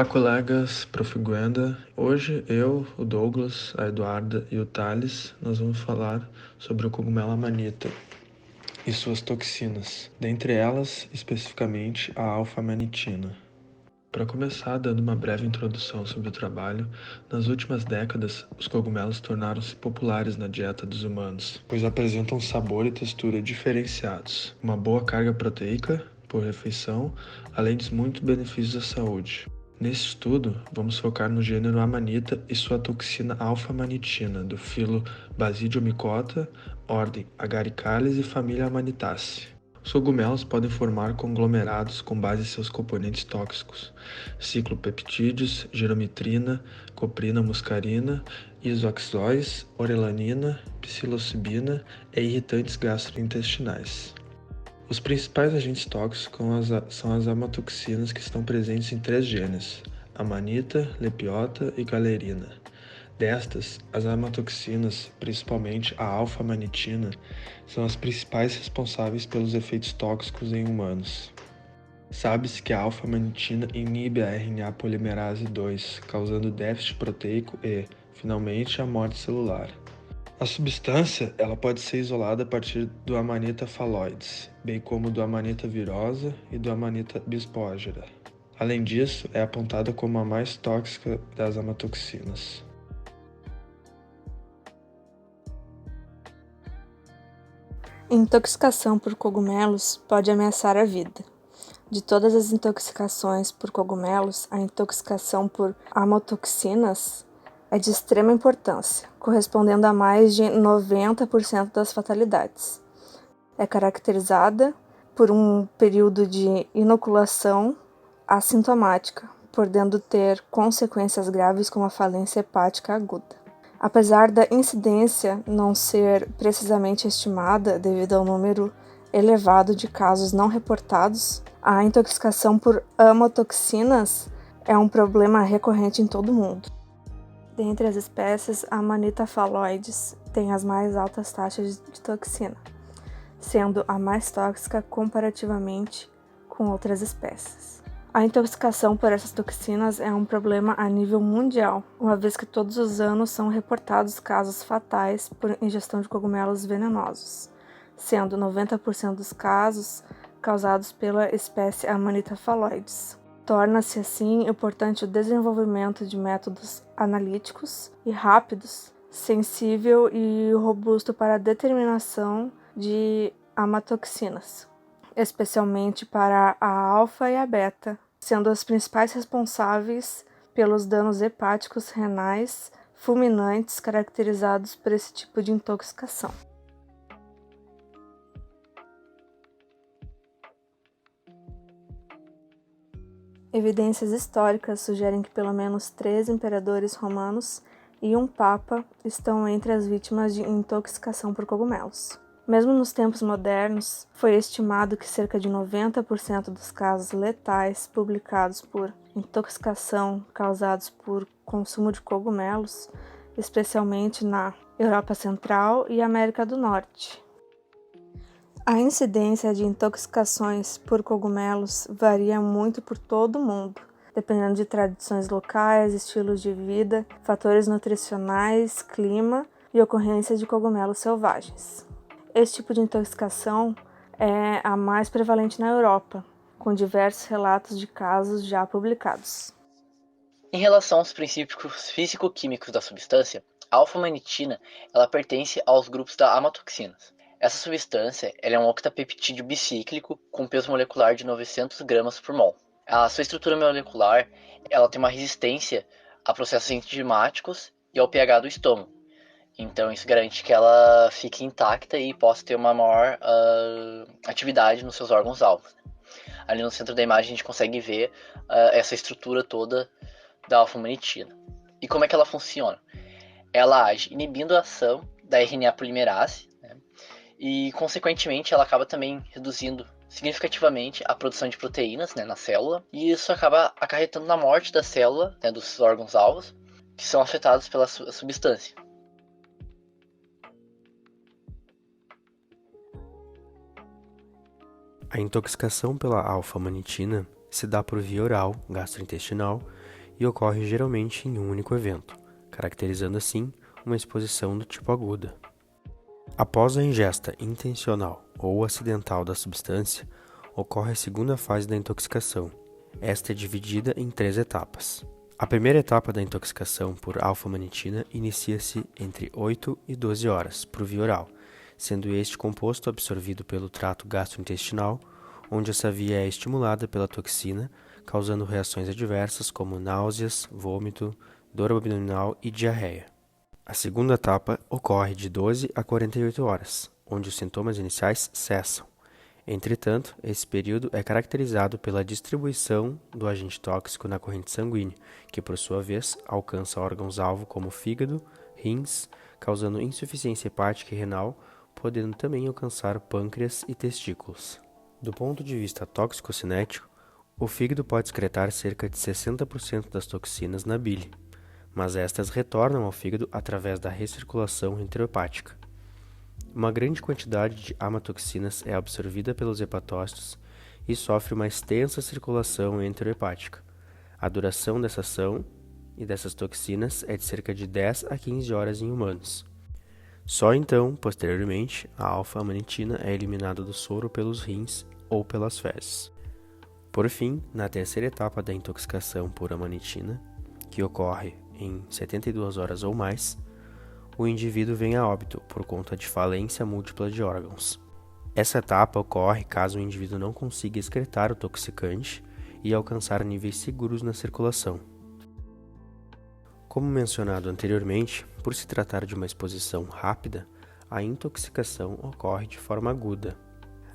Olá, colegas Profiguenda. Hoje eu, o Douglas, a Eduarda e o Thales, nós vamos falar sobre o cogumelo amanita e suas toxinas, dentre elas, especificamente, a alfa-amanitina. Para começar, dando uma breve introdução sobre o trabalho, nas últimas décadas, os cogumelos tornaram-se populares na dieta dos humanos, pois apresentam sabor e textura diferenciados, uma boa carga proteica por refeição, além de muitos benefícios à saúde. Nesse estudo, vamos focar no gênero Amanita e sua toxina alfa-amanitina, do filo Basidiomycota, ordem Agaricales e família Amanitaceae. Os cogumelos podem formar conglomerados com base em seus componentes tóxicos, ciclopeptídeos, giromitrina, coprina muscarina, isoaxóis, orelanina, psilocibina e irritantes gastrointestinais. Os principais agentes tóxicos são as amatoxinas que estão presentes em 3 genes, amanita, lepiota e galerina. Destas, as amatoxinas, principalmente a alfa-amanitina, são as principais responsáveis pelos efeitos tóxicos em humanos. Sabe-se que a alfa-amanitina inibe a RNA polimerase 2, causando déficit proteico e, finalmente, a morte celular. A substância ela pode ser isolada a partir do Amanita phalloides, bem como do Amanita virosa e do Amanita bispógera. Além disso, é apontada como a mais tóxica das amatoxinas. Intoxicação por cogumelos pode ameaçar a vida. De todas as intoxicações por cogumelos, a intoxicação por amotoxinas é de extrema importância, correspondendo a mais de 90% das fatalidades. É caracterizada por um período de inoculação assintomática, podendo ter consequências graves como a falência hepática aguda. Apesar da incidência não ser precisamente estimada devido ao número elevado de casos não reportados, a intoxicação por amotoxinas é um problema recorrente em todo o mundo. Dentre as espécies, a Amanita phalloides tem as mais altas taxas de toxina, sendo a mais tóxica comparativamente com outras espécies. A intoxicação por essas toxinas é um problema a nível mundial, uma vez que todos os anos são reportados casos fatais por ingestão de cogumelos venenosos, sendo 90% dos casos causados pela espécie Amanita phalloides. Torna-se assim importante o desenvolvimento de métodos analíticos e rápidos, sensível e robusto para a determinação de amatoxinas, especialmente para a alfa e a beta, sendo as principais responsáveis pelos danos hepáticos renais fulminantes caracterizados por esse tipo de intoxicação. Evidências históricas sugerem que pelo menos 3 imperadores romanos e um papa estão entre as vítimas de intoxicação por cogumelos. Mesmo nos tempos modernos, foi estimado que cerca de 90% dos casos letais publicados por intoxicação causados por consumo de cogumelos, especialmente na Europa Central e América do Norte. A incidência de intoxicações por cogumelos varia muito por todo o mundo, dependendo de tradições locais, estilos de vida, fatores nutricionais, clima e ocorrência de cogumelos selvagens. Esse tipo de intoxicação é a mais prevalente na Europa, com diversos relatos de casos já publicados. Em relação aos princípios físico-químicos da substância, a alfa-amanitina ela pertence aos grupos da amatoxinas. Essa substância ela é um octapeptídeo bicíclico com peso molecular de 900 gramas por mol. A sua estrutura molecular ela tem uma resistência a processos enzimáticos e ao pH do estômago. Então isso garante que ela fique intacta e possa ter uma maior atividade nos seus órgãos-alvos. Ali no centro da imagem a gente consegue ver essa estrutura toda da alfa-amanitina. E como é que ela funciona? Ela age inibindo a ação da RNA polimerase, né? E consequentemente ela acaba também reduzindo significativamente a produção de proteínas, né, na célula, e isso acaba acarretando na morte da célula, né, dos órgãos-alvos, que são afetados pela substância. A intoxicação pela alfa-amanitina se dá por via oral, gastrointestinal, e ocorre geralmente em um único evento, caracterizando assim uma exposição do tipo aguda. Após a ingesta intencional ou acidental da substância, ocorre a segunda fase da intoxicação. Esta é dividida em 3 etapas. A primeira etapa da intoxicação por alfa-amanitina inicia-se entre 8 e 12 horas, por via oral, sendo este composto absorvido pelo trato gastrointestinal, onde essa via é estimulada pela toxina, causando reações adversas como náuseas, vômito, dor abdominal e diarreia. A segunda etapa ocorre de 12 a 48 horas, onde os sintomas iniciais cessam. Entretanto, esse período é caracterizado pela distribuição do agente tóxico na corrente sanguínea, que por sua vez alcança órgãos-alvo como fígado, rins, causando insuficiência hepática e renal, podendo também alcançar pâncreas e testículos. Do ponto de vista tóxico-cinético, o fígado pode excretar cerca de 60% das toxinas na bile, mas estas retornam ao fígado através da recirculação enterohepática. Uma grande quantidade de amatoxinas é absorvida pelos hepatócitos e sofre uma extensa circulação enterohepática. A duração dessa ação e dessas toxinas é de cerca de 10 a 15 horas em humanos. Só então, posteriormente, a alfa-amanitina é eliminada do soro pelos rins ou pelas fezes. Por fim, na terceira etapa da intoxicação por amanitina, que ocorre em 72 horas ou mais, o indivíduo vem a óbito por conta de falência múltipla de órgãos. Essa etapa ocorre caso o indivíduo não consiga excretar o toxicante e alcançar níveis seguros na circulação. Como mencionado anteriormente, por se tratar de uma exposição rápida, a intoxicação ocorre de forma aguda.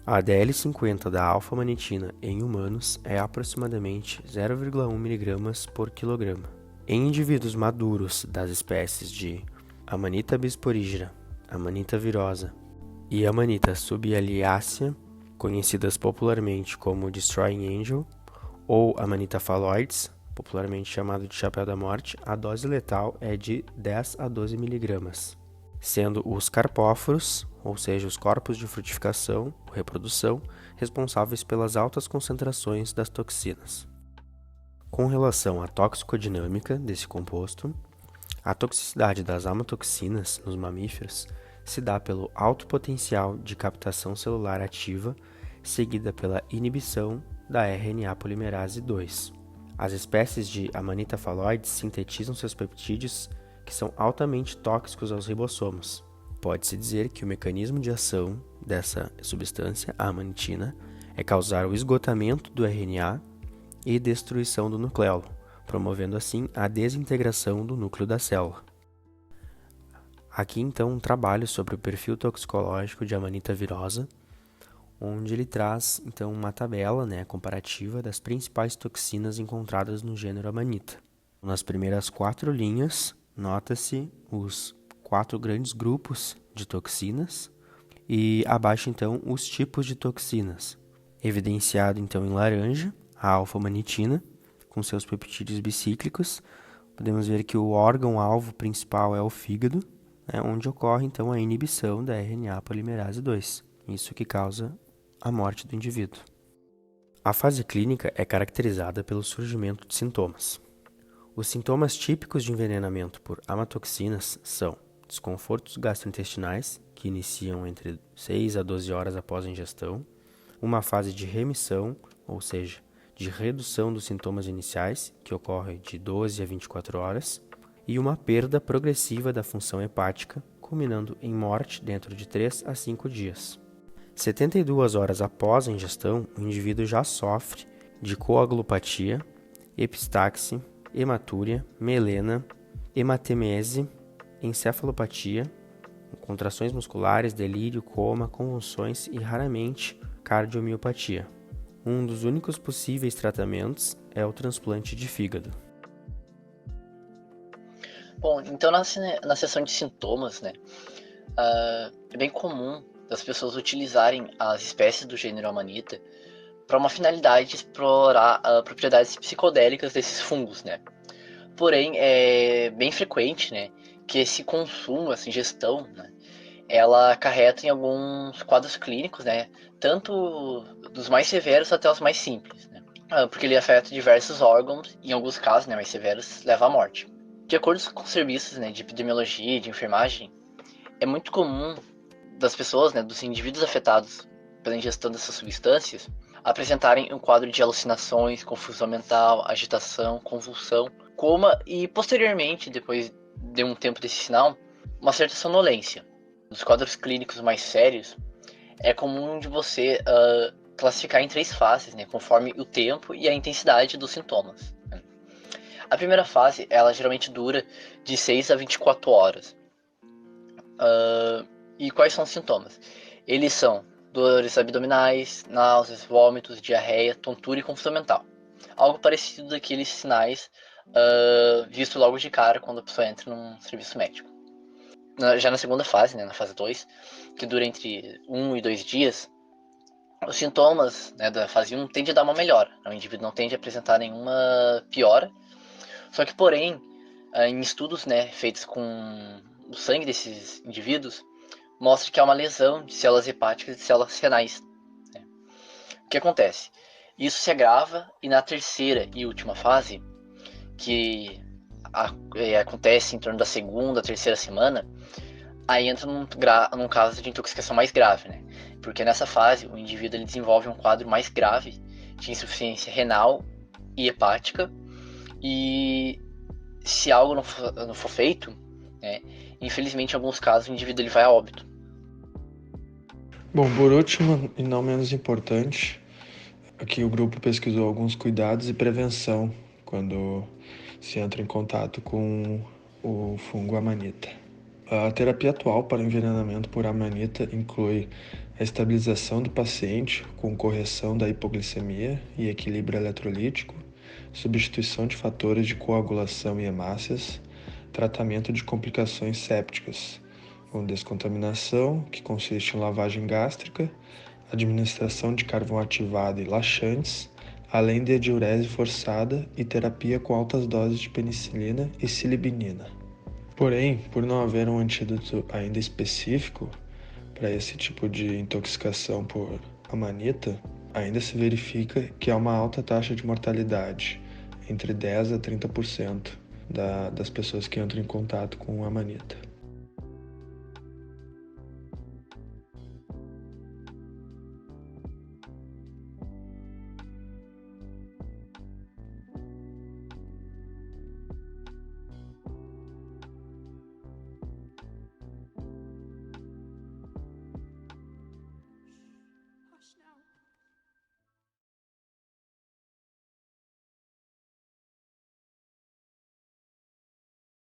A DL50 da alfa-amanitina em humanos é aproximadamente 0,1 mg por quilograma. Em indivíduos maduros das espécies de Amanita bisporígera, Amanita virosa e Amanita subialiacea, conhecidas popularmente como Destroying Angel, ou Amanita phalloides, popularmente chamado de chapéu da morte, a dose letal é de 10 a 12 mg, sendo os carpóforos, ou seja, os corpos de frutificação ou reprodução, responsáveis pelas altas concentrações das toxinas. Com relação à toxicodinâmica desse composto, a toxicidade das amatoxinas nos mamíferos se dá pelo alto potencial de captação celular ativa, seguida pela inibição da RNA polimerase 2. As espécies de Amanita phalloides sintetizam seus peptídeos que são altamente tóxicos aos ribossomos. Pode-se dizer que o mecanismo de ação dessa substância, a amanitina, é causar o esgotamento do RNA e destruição do nucleolo, promovendo assim a desintegração do núcleo da célula. Aqui então um trabalho sobre o perfil toxicológico de Amanita virosa, onde ele traz então uma tabela comparativa das principais toxinas encontradas no gênero Amanita. Nas primeiras 4 linhas, nota-se os 4 grandes grupos de toxinas e abaixo então os tipos de toxinas. Evidenciado então em laranja, a alfa-amanitina, com seus peptídeos bicíclicos. Podemos ver que o órgão-alvo principal é o fígado, onde ocorre então a inibição da RNA polimerase 2, isso que causa a morte do indivíduo. A fase clínica é caracterizada pelo surgimento de sintomas. Os sintomas típicos de envenenamento por amatoxinas são desconfortos gastrointestinais, que iniciam entre 6 a 12 horas após a ingestão, uma fase de remissão, ou seja, de redução dos sintomas iniciais, que ocorre de 12 a 24 horas, e uma perda progressiva da função hepática, culminando em morte dentro de 3 a 5 dias. 72 horas após a ingestão, o indivíduo já sofre de coagulopatia, epistaxe, hematúria, melena, hematemese, encefalopatia, contrações musculares, delírio, coma, convulsões e, raramente, cardiomiopatia. Um dos únicos possíveis tratamentos é o transplante de fígado. Bom, então na seção de sintomas, é bem comum das pessoas utilizarem as espécies do gênero Amanita para uma finalidade de explorar propriedades psicodélicas desses fungos, Porém, é bem frequente, que esse consumo, essa ingestão, ela acarreta em alguns quadros clínicos, tanto dos mais severos até os mais simples, porque ele afeta diversos órgãos e, em alguns casos, né, mais severos, leva à morte. De acordo com serviços, né, de epidemiologia e de enfermagem, é muito comum das pessoas, né, dos indivíduos afetados pela ingestão dessas substâncias, apresentarem um quadro de alucinações, confusão mental, agitação, convulsão, coma e, posteriormente, depois de um tempo desse sinal, uma certa sonolência. Nos quadros clínicos mais sérios, é comum de você classificar em 3 fases, né, conforme o tempo e a intensidade dos sintomas. A primeira fase, ela geralmente dura de 6 a 24 horas. E quais são os sintomas? Eles são dores abdominais, náuseas, vômitos, diarreia, tontura e confusão mental. Algo parecido daqueles sinais visto logo de cara quando a pessoa entra num serviço médico. Já na segunda fase, né, na fase 2, que dura entre 1 e 2 dias, os sintomas, né, da fase 1 tendem a dar uma melhora. O indivíduo não tende a apresentar nenhuma piora. Só que, porém, em estudos, né, feitos com o sangue desses indivíduos, mostra que há uma lesão de células hepáticas e de células renais. Né? O que acontece? Isso se agrava e na terceira e última fase, que acontece em torno da segunda, terceira semana, aí entra num caso de intoxicação mais grave, né? Porque nessa fase o indivíduo ele desenvolve um quadro mais grave de insuficiência renal e hepática, e se algo não for feito, né, infelizmente em alguns casos o indivíduo ele vai a óbito. Bom, por último e não menos importante, aqui o grupo pesquisou alguns cuidados e prevenção quando se entra em contato com o fungo amanita. A terapia atual para envenenamento por amanita inclui a estabilização do paciente com correção da hipoglicemia e equilíbrio eletrolítico, substituição de fatores de coagulação e hemácias, tratamento de complicações sépticas, com descontaminação, que consiste em lavagem gástrica, administração de carvão ativado e laxantes, além de diurese forçada e terapia com altas doses de penicilina e silibinina. Porém, por não haver um antídoto ainda específico para esse tipo de intoxicação por amanita, ainda se verifica que há uma alta taxa de mortalidade, entre 10 a 30% das pessoas que entram em contato com amanita.